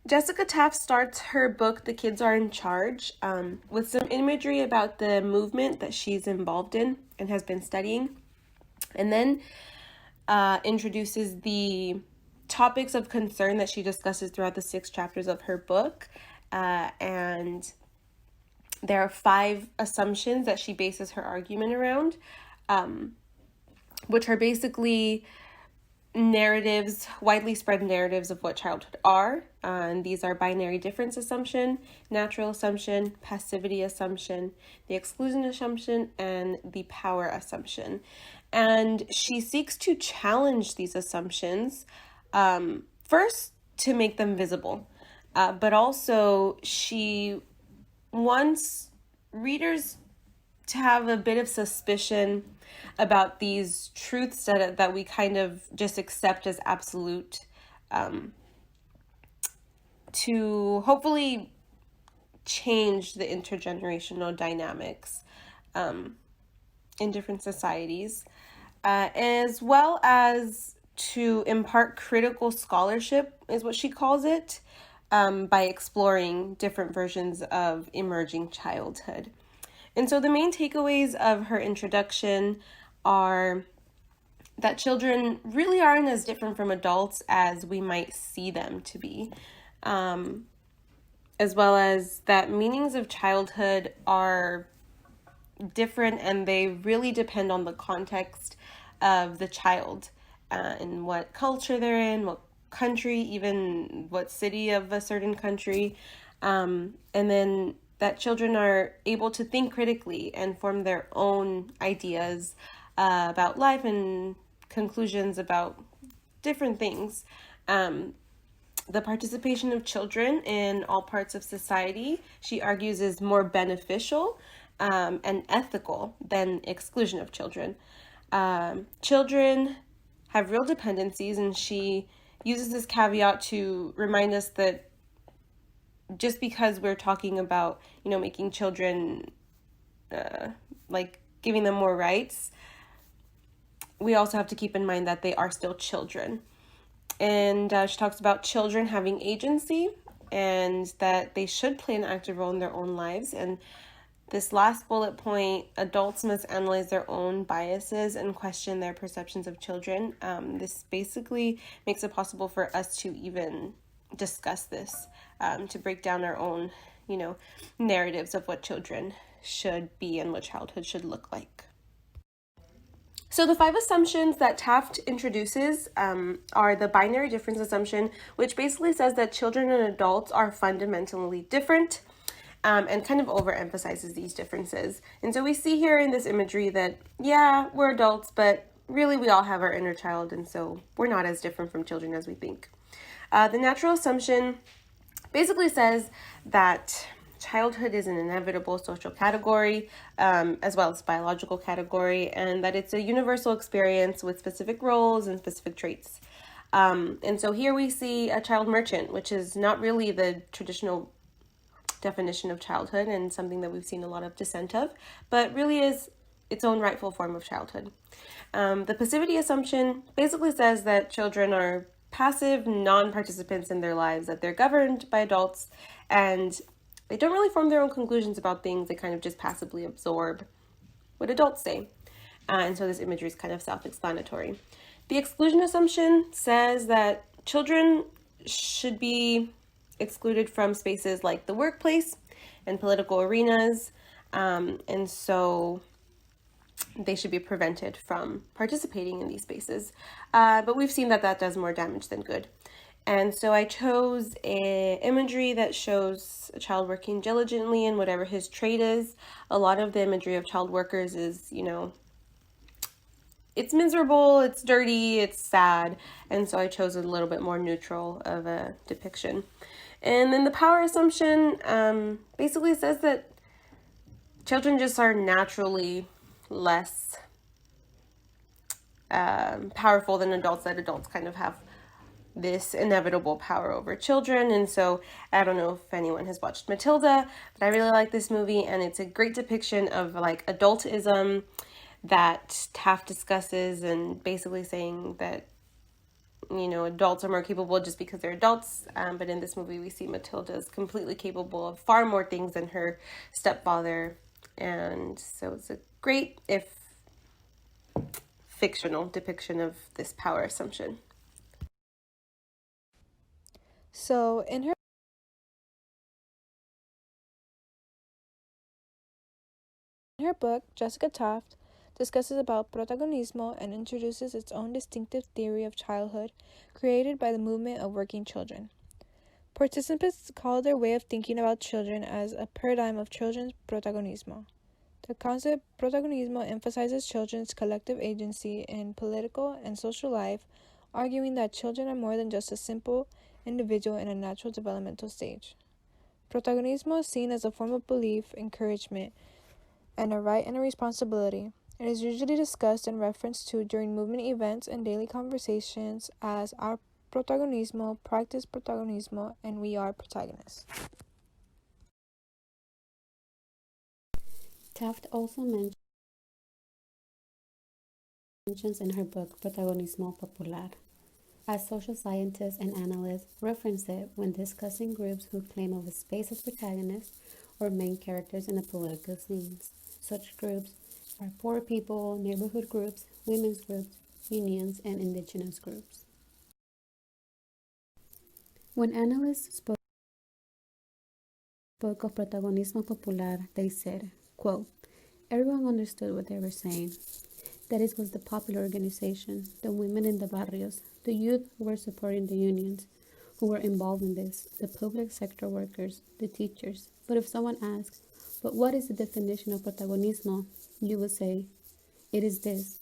Jessica Taft starts her book, The Kids Are in Charge, with some imagery about the movement that she's involved in and has been studying, and then introduces the topics of concern that she discusses throughout the 6 chapters of her book, and there are 5 assumptions that she bases her argument around, which are basically narratives, widely spread narratives of what childhood are. And these are binary difference assumption, natural assumption, passivity assumption, the exclusion assumption, and the power assumption. And she seeks to challenge these assumptions, first to make them visible, but also she wants readers to have a bit of suspicion about these truths that we kind of just accept as absolute, to hopefully change the intergenerational dynamics in different societies, as well as to impart critical scholarship, is what she calls it, by exploring different versions of emerging childhood. And so the main takeaways of her introduction are that children really aren't as different from adults as we might see them to be, as well as that meanings of childhood are different and they really depend on the context of the child, and what culture they're in, what country, even what city of a certain country, and then that children are able to think critically and form their own ideas about life and conclusions about different things. The participation of children in all parts of society, she argues, is more beneficial and ethical than exclusion of children. Children have real dependencies, and she uses this caveat to remind us that just because we're talking about, making children, like giving them more rights, we also have to keep in mind that they are still children. And she talks about children having agency and that they should play an active role in their own lives. And this last bullet point, adults must analyze their own biases and question their perceptions of children. This basically makes it possible for us to even discuss this, to break down our own, narratives of what children should be and what childhood should look like. So the 5 assumptions that Taft introduces are the binary difference assumption, which basically says that children and adults are fundamentally different, and kind of overemphasizes these differences. And so we see here in this imagery that, yeah, we're adults, but really we all have our inner child, and so we're not as different from children as we think. The natural assumption basically says that childhood is an inevitable social category, as well as biological category, and that it's a universal experience with specific roles and specific traits. And so here we see a child merchant, which is not really the traditional definition of childhood and something that we've seen a lot of dissent of, but really is its own rightful form of childhood. The passivity assumption basically says that children are passive non-participants in their lives, that they're governed by adults, and they don't really form their own conclusions about things. They kind of just passively absorb what adults say. And so this imagery is kind of self-explanatory. The exclusion assumption says that children should be excluded from spaces like the workplace and political arenas, and so they should be prevented from participating in these spaces. But we've seen that does more damage than good. And so I chose an imagery that shows a child working diligently in whatever his trade is. A lot of the imagery of child workers is, it's miserable, it's dirty, it's sad. And so I chose a little bit more neutral of a depiction. And then the power assumption basically says that children just are naturally less powerful than adults, that adults kind of have this inevitable power over children. And so I don't know if anyone has watched Matilda, but I really like this movie, and it's a great depiction of like adultism that Taft discusses, and basically saying that adults are more capable just because they're adults. But in this movie, we see Matilda is completely capable of far more things than her stepfather. And so it's a great, if fictional, depiction of this power assumption. So, in her book, Jessica Taft discusses about Protagonismo and introduces its own distinctive theory of childhood created by the movement of working children. Participants call their way of thinking about children as a paradigm of children's protagonismo. The concept protagonismo emphasizes children's collective agency in political and social life, arguing that children are more than just a simple individual in a natural developmental stage. Protagonismo is seen as a form of belief, encouragement, and a right and a responsibility. It is usually discussed and referenced to during movement events and daily conversations as our protagonismo, practice protagonismo, and we are protagonists. Taft also mentions in her book Protagonismo Popular, as social scientists and analysts reference it when discussing groups who claim of a space as protagonists or main characters in a political scenes. Such groups are poor people, neighborhood groups, women's groups, unions, and indigenous groups. When analysts spoke of Protagonismo Popular, they said, quote, everyone understood what they were saying. That it was the popular organization, the women in the barrios, the youth who were supporting the unions, who were involved in this, the public sector workers, the teachers. But if someone asks, but what is the definition of protagonismo? You would say, it is this.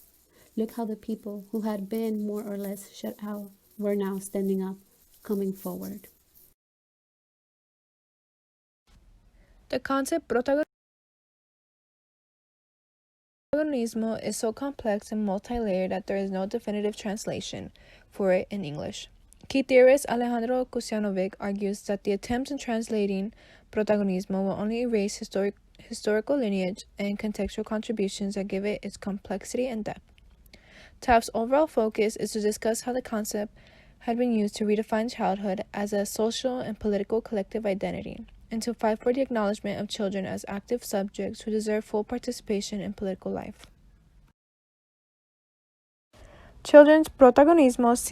Look how the people who had been more or less shut out were now standing up, coming forward. The concept protagonismo is so complex and multi-layered that there is no definitive translation for it in English. Key theorist Alejandro Kusianovic argues that the attempts in translating protagonismo will only erase historical lineage and contextual contributions that give it its complexity and depth. Taft's overall focus is to discuss how the concept had been used to redefine childhood as a social and political collective identity, and to fight for the acknowledgement of children as active subjects who deserve full participation in political life. Children's protagonismo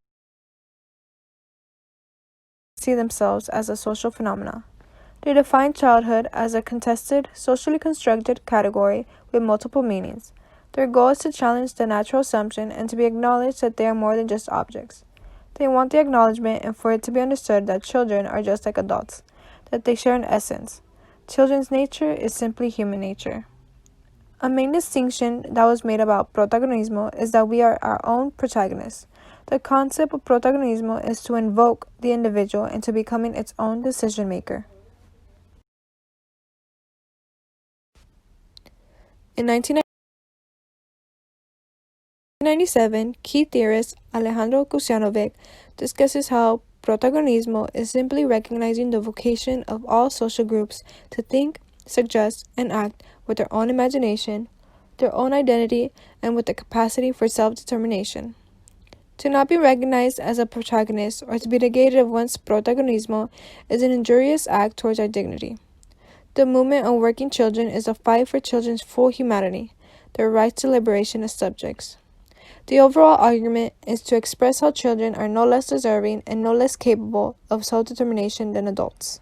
see themselves as a social phenomena. They define childhood as a contested, socially constructed category with multiple meanings. Their goal is to challenge the natural assumption and to be acknowledged that they are more than just objects. They want the acknowledgement and for it to be understood that children are just like adults, that they share an essence. Children's nature is simply human nature. A main distinction that was made about protagonismo is that we are our own protagonists. The concept of protagonismo is to invoke the individual into becoming its own decision maker. In 1997, key theorist Alejandro Kusianovic discusses how protagonismo is simply recognizing the vocation of all social groups to think, suggest, and act with their own imagination, their own identity, and with the capacity for self-determination. To not be recognized as a protagonist or to be negated of one's protagonismo is an injurious act towards our dignity. The movement of working children is a fight for children's full humanity, their rights to liberation as subjects. The overall argument is to express how children are no less deserving and no less capable of self-determination than adults.